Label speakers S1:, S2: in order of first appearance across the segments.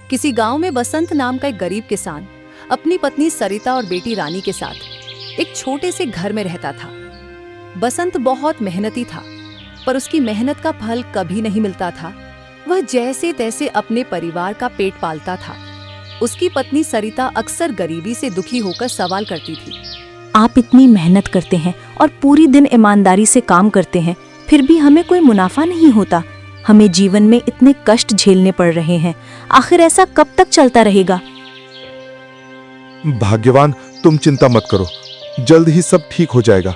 S1: किसी गांव में बसंत नाम का एक गरीब किसान अपनी पत्नी सरिता और बेटी रानी के साथ एक छोटे से घर में रहता था। बसंत बहुत मेहनती था, पर उसकी मेहनत का फल कभी नहीं मिलता था। वह जैसे तैसे अपने परिवार का पेट पालता था। उसकी पत्नी सरिता अक्सर गरीबी से दुखी होकर सवाल करती थी।
S2: आप इतनी मेहनत करते हैं और पूरी दिन ईमानदारी से काम करते हैं, फिर भी हमें कोई मुनाफा नहीं होता। हमें जीवन में इतने कष्ट झेलने पड़ रहे हैं, आखिर ऐसा कब तक चलता रहेगा?
S3: भाग्यवान, तुम चिंता मत करो, जल्द ही सब ठीक हो जाएगा।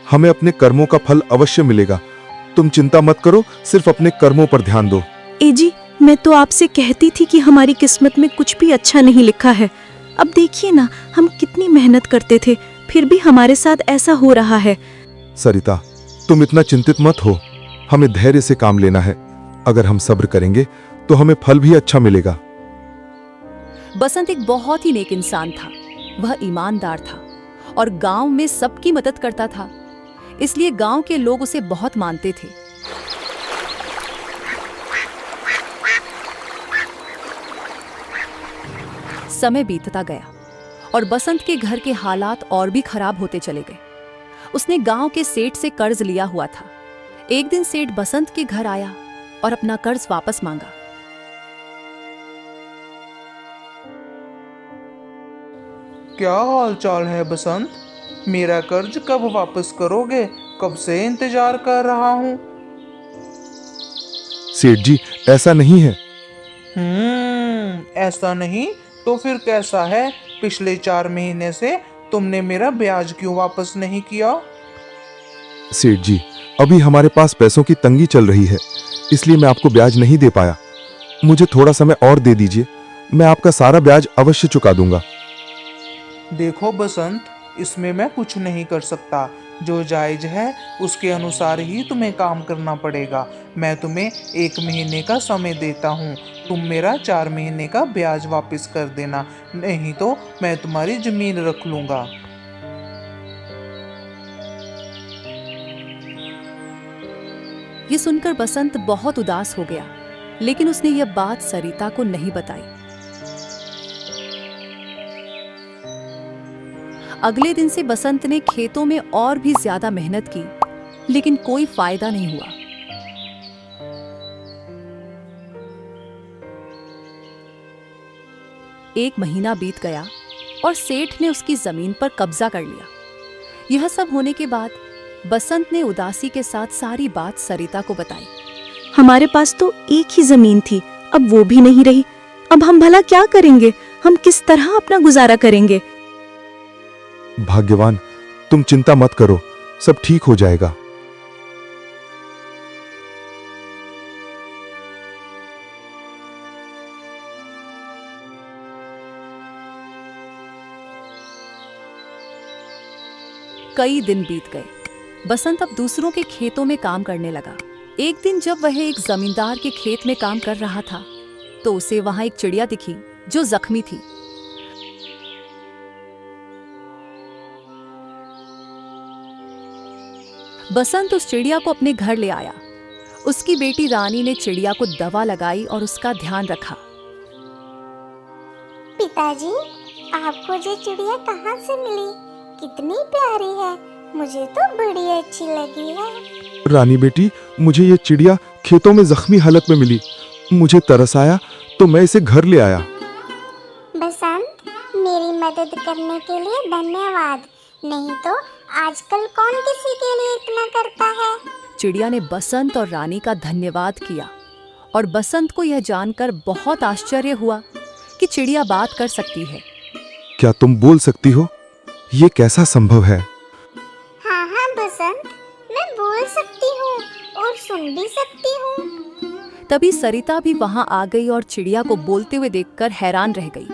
S3: हमें अपने कर्मों का फल अवश्य मिलेगा। तुम चिंता मत करो, सिर्फ अपने कर्मों पर ध्यान दो।
S2: ए जी, मैं तो आपसे कहती थी कि हमारी किस्मत में कुछ भी अच्छा नहीं लिखा है। अब देखिए ना, हम कितनी मेहनत करते थे, फिर भी हमारे साथ ऐसा हो रहा है।
S3: सरिता, तुम इतना चिंतित मत हो। हमें धैर्य से काम लेना है। अगर हम सब्र करेंगे तो हमें फल भी अच्छा मिलेगा।
S1: बसंत एक बहुत ही नेक इंसान था। वह ईमानदार था और गांव में सबकी मदद करता था, इसलिए गांव के लोग उसे बहुत मानते थे। समय बीतता गया और बसंत के घर के हालात और भी खराब होते चले गए। उसने गांव के सेठ से कर्ज लिया हुआ था। एक दिन सेठ बसंत के घर आया और अपना कर्ज वापस मांगा।
S4: क्या हाल चाल है बसंत? मेरा कर्ज कब वापस करोगे? कब से इंतजार कर रहा हूँ।
S3: सेठ जी, ऐसा नहीं है।
S4: ऐसा नहीं तो फिर कैसा है? पिछले 4 महीने से तुमने मेरा ब्याज क्यों वापस नहीं किया?
S3: सेठ जी, अभी हमारे पास पैसों की तंगी चल रही है, इसलिए मैं आपको ब्याज नहीं दे पाया। मुझे थोड़ा समय और दे दीजिए, मैं आपका सारा ब्याज अवश्य चुका दूंगा।
S4: देखो बसंत, इसमें मैं कुछ नहीं कर सकता। जो जायज है उसके अनुसार ही तुम्हें काम करना पड़ेगा। मैं तुम्हें 1 महीने का समय देता हूँ। तुम मेरा 4 महीने का ब्याज वापस कर देना, नहीं तो मैं तुम्हारी जमीन रख लूंगा।
S1: ये सुनकर बसंत बहुत उदास हो गया, लेकिन उसने यह बात सरिता को नहीं बताई। अगले दिन से बसंत ने खेतों में और भी ज्यादा मेहनत की, लेकिन कोई फायदा नहीं हुआ। एक महीना बीत गया और सेठ ने उसकी जमीन पर कब्जा कर लिया। यह सब होने के बाद बसंत ने उदासी के साथ सारी बात सरिता को बताई।
S2: हमारे पास तो एक ही जमीन थी, अब वो भी नहीं रही। अब हम भला क्या करेंगे? हम किस तरह अपना गुजारा करेंगे?
S3: भाग्यवान, तुम चिंता मत करो, सब ठीक हो जाएगा।
S1: कई दिन बीत गए। बसंत अब दूसरों के खेतों में काम करने लगा। एक दिन जब वह एक जमींदार के खेत में काम कर रहा था, तो उसे वहां एक चिड़िया दिखी जो जख्मी थी। बसंत उस चिड़िया को अपने घर ले आया। उसकी बेटी रानी ने चिड़िया को दवा लगाई और उसका ध्यान रखा।
S5: पिताजी, आपको ये चिड़िया कहाँ से मिली? कितनी प्यारी है, मुझे तो बड़ी अच्छी लगी है।
S3: रानी बेटी, मुझे ये चिड़िया खेतों में जख्मी हालत में मिली। मुझे तरस आया तो मैं इसे घर ले आया।
S5: बसंत, मेरी मदद करने के लिए धन्यवाद। नहीं तो आजकल कौन किसी के लिए इतना करता है।
S1: चिड़िया ने बसंत और रानी का धन्यवाद किया और बसंत को यह जानकर बहुत आश्चर्य हुआ कि चिड़िया बात कर सकती है।
S3: क्या तुम बोल सकती हो? ये कैसा संभव है?
S5: हाँ हाँ बसंत, मैं बोल सकती हूँ और सुन भी सकती हूँ।
S1: तभी सरिता भी वहां आ गई और चिड़िया को बोलते हुए देखकर हैरान रह गई।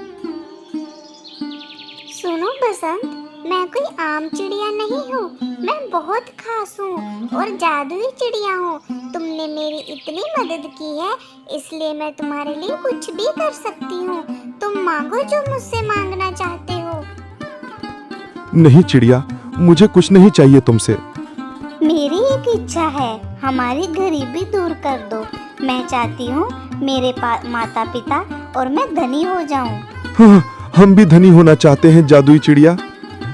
S5: सुनो बसंत, मैं कोई आम चिड़िया नहीं हूँ, मैं बहुत खास हूँ और जादुई चिड़िया हूँ। तुमने मेरी इतनी मदद की है, इसलिए मैं तुम्हारे लिए कुछ भी कर सकती हूँ। तुम मांगो जो मुझसे मांगना चाहते हो।
S3: नहीं चिड़िया, मुझे कुछ नहीं चाहिए तुमसे।
S5: मेरी एक इच्छा है, हमारी गरीबी दूर कर दो। मैं चाहती हूँ मेरे माता पिता और मैं धनी हो जाऊँ।
S3: हाँ, हम भी धनी होना चाहते हैं जादुई चिड़िया।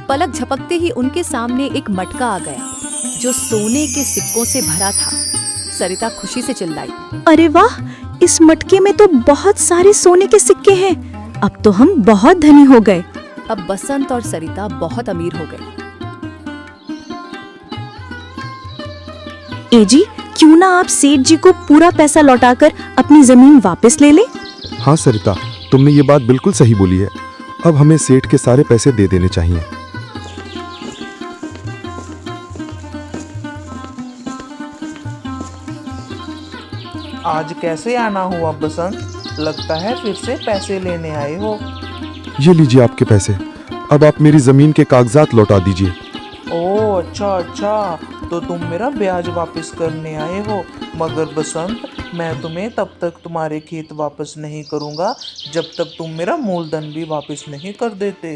S1: पलक झपकते ही उनके सामने एक मटका आ गया जो सोने के सिक्कों से भरा था। सरिता खुशी से चिल्लाई।
S2: अरे वाह, इस मटके में तो बहुत सारे सोने के सिक्के हैं। अब तो हम बहुत धनी हो गए।
S1: अब बसंत और सरिता बहुत अमीर हो गए।
S2: ए जी, क्यों ना आप सेठ जी को पूरा पैसा लौटाकर अपनी जमीन वापस ले ले।
S3: हाँ सरिता, तुमने ये बात बिल्कुल सही बोली है। अब हमें सेठ के सारे पैसे दे देने चाहिए।
S4: आज कैसे आना हुआ बसंत? लगता है फिर से पैसे लेने आए हो।
S3: ये लीजिए आपके पैसे। अब आप मेरी जमीन के कागजात लौटा दीजिए।
S4: ओह अच्छा, तो तुम मेरा ब्याज वापस करने आए हो। मगर बसंत, मैं तुम्हें तब तक तुम्हारे खेत वापस नहीं करूँगा जब तक तुम मेरा मूलधन भी वापस नहीं कर देते।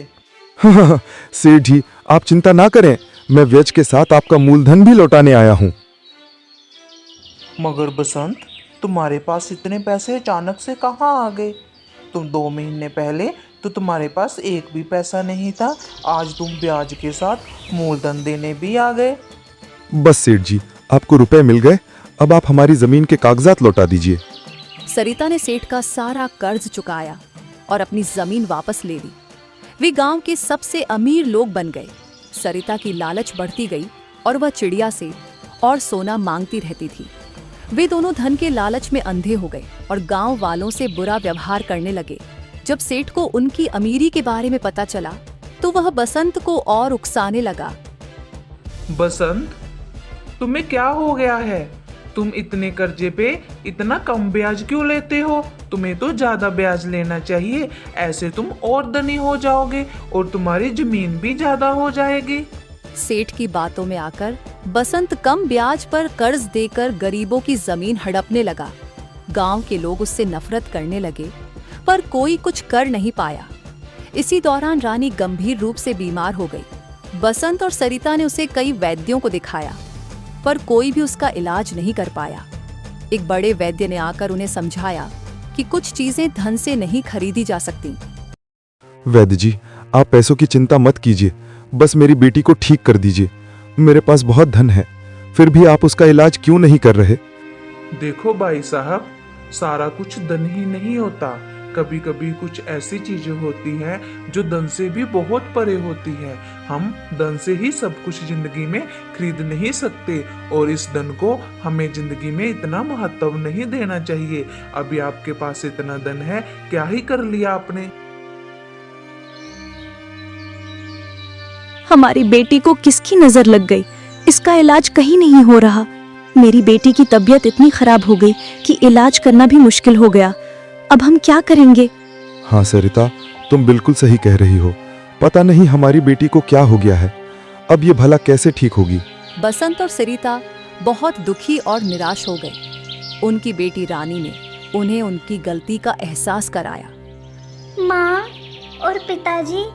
S3: सेठ जी, आप चिंता ना करें, मैं ब्याज के साथ आपका मूलधन भी लौटाने आया हूँ।
S4: मगर बसंत, तुम्हारे पास इतने पैसे अचानक से कहाँ आ गए? तुम 2 महीने पहले तो तुम्हारे पास एक भी पैसा नहीं था, आज तुम ब्याज के साथ मूलधन देने भी आ गए।
S3: बस सेठ जी, आपको रुपए मिल गए। अब आप हमारी जमीन के कागजात लौटा दीजिए।
S1: सरिता ने सेठ का सारा कर्ज चुकाया और अपनी जमीन वापस ले ली। वे गांव के सबसे अमीर लोग बन गए। सरिता की लालच बढ़ती गई और वह चिड़िया से और सोना मांगती रहती थी। वे दोनों धन के लालच में अंधे हो गए और गांव वालों से बुरा व्यवहार करने लगे। जब सेठ को उनकी अमीरी के बारे में पता चला तो वह बसंत को और उकसाने लगा।
S4: बसंत, तुम्हें क्या हो गया है? तुम इतने कर्जे पे इतना कम ब्याज क्यों लेते हो? तुम्हें तो ज्यादा ब्याज लेना चाहिए। ऐसे तुम और धनी हो जाओगे और तुम्हारी जमीन भी ज्यादा हो जाएगी।
S1: सेठ की बातों में आकर बसंत कम ब्याज पर कर्ज देकर गरीबों की जमीन हड़पने लगा। गांव के लोग उससे नफरत करने लगे, पर कोई कुछ कर नहीं पाया। इसी दौरान रानी गंभीर रूप से बीमार हो गई। बसंत और सरिता ने उसे कई वैद्यों को दिखाया, पर कोई भी उसका इलाज नहीं कर पाया। एक बड़े वैद्य ने आकर उन्हें समझाया कि कुछ चीजें धन से नहीं खरीदी जा सकती।
S3: वैद्य जी, आप पैसों की चिंता मत कीजिए, बस मेरी बेटी को ठीक कर दीजिए। मेरे पास बहुत धन है, फिर भी आप उसका इलाज क्यों नहीं कर रहे?
S4: देखो भाई साहब, सारा कुछ धन ही नहीं होता। कभी कभी कुछ ऐसी चीजें होती हैं जो धन से भी बहुत परे होती हैं। हम धन से ही सब कुछ जिंदगी में खरीद नहीं सकते और इस धन को हमें जिंदगी में इतना महत्व नहीं देना चाहिए। अभी आपके पास इतना धन है, क्या ही कर लिया आपने?
S2: हमारी बेटी को किसकी नजर लग गई? इसका इलाज कहीं नहीं हो रहा। मेरी बेटी की तबीयत इतनी खराब हो गई कि इलाज करना भी मुश्किल हो गया। अब हम क्या करेंगे?
S3: हाँ सरिता, तुम बिल्कुल सही कह रही हो। पता नहीं हमारी बेटी को क्या हो गया है। अब ये भला कैसे ठीक होगी?
S1: बसंत और सरिता बहुत दुखी और निराश हो गए। उनकी बेटी रानी ने उन्हें उनकी गलती का एहसास कराया।
S5: माँ और पिताजी,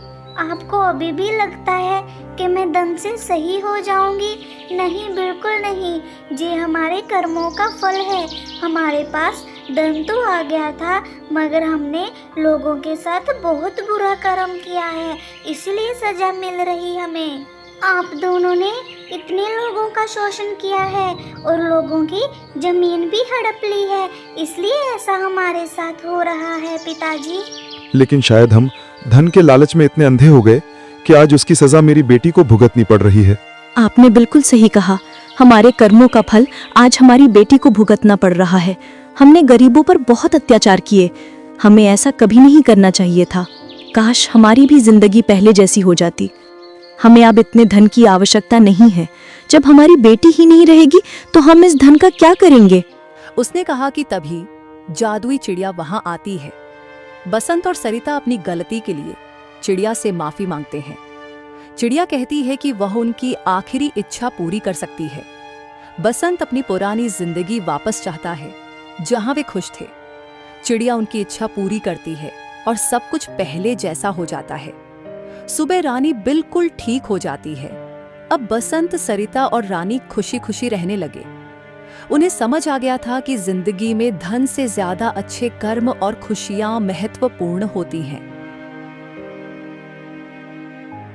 S5: आपको अभी भी लगता है कि मैं धन से सही हो जाऊंगी? नहीं, बिल्कुल नहीं। ये हमारे कर्मों का फल है। हमारे पास धन तो आ गया था, मगर हमने लोगों के साथ बहुत बुरा कर्म किया है, इसलिए सजा मिल रही हमें। आप दोनों ने इतने लोगों का शोषण किया है और लोगों की जमीन भी हड़प ली है, इसलिए ऐसा हमारे साथ हो रहा है पिताजी।
S3: लेकिन शायद हम धन के लालच में इतने अंधे हो गए कि आज उसकी सजा मेरी बेटी को भुगतनी पड़ रही है।
S2: आपने बिल्कुल सही कहा। हमारे कर्मों का फल आज हमारी बेटी को भुगतना पड़ रहा है। हमने गरीबों पर बहुत अत्याचार किए। हमें ऐसा कभी नहीं करना चाहिए था। काश हमारी भी जिंदगी पहले जैसी हो जाती। हमें अब इतने धन की आवश्यकता नहीं है। जब हमारी बेटी ही नहीं रहेगी तो हम इस धन का क्या करेंगे?
S1: उसने कहा कि तभी जादुई चिड़िया वहां आती है। बसंत और सरिता अपनी गलती के लिए चिड़िया से माफी मांगते हैं। चिड़िया कहती है कि वह उनकी आखिरी इच्छा पूरी कर सकती है। बसंत अपनी पुरानी जिंदगी वापस चाहता है जहां वे खुश थे। चिड़िया उनकी इच्छा पूरी करती है और सब कुछ पहले जैसा हो जाता है। सुबह रानी बिल्कुल ठीक हो जाती है। अब बसंत, सरिता और रानी खुशी खुशी रहने लगे। उन्हें समझ आ गया था कि जिंदगी में धन से ज्यादा अच्छे कर्म और खुशियां महत्वपूर्ण होती हैं।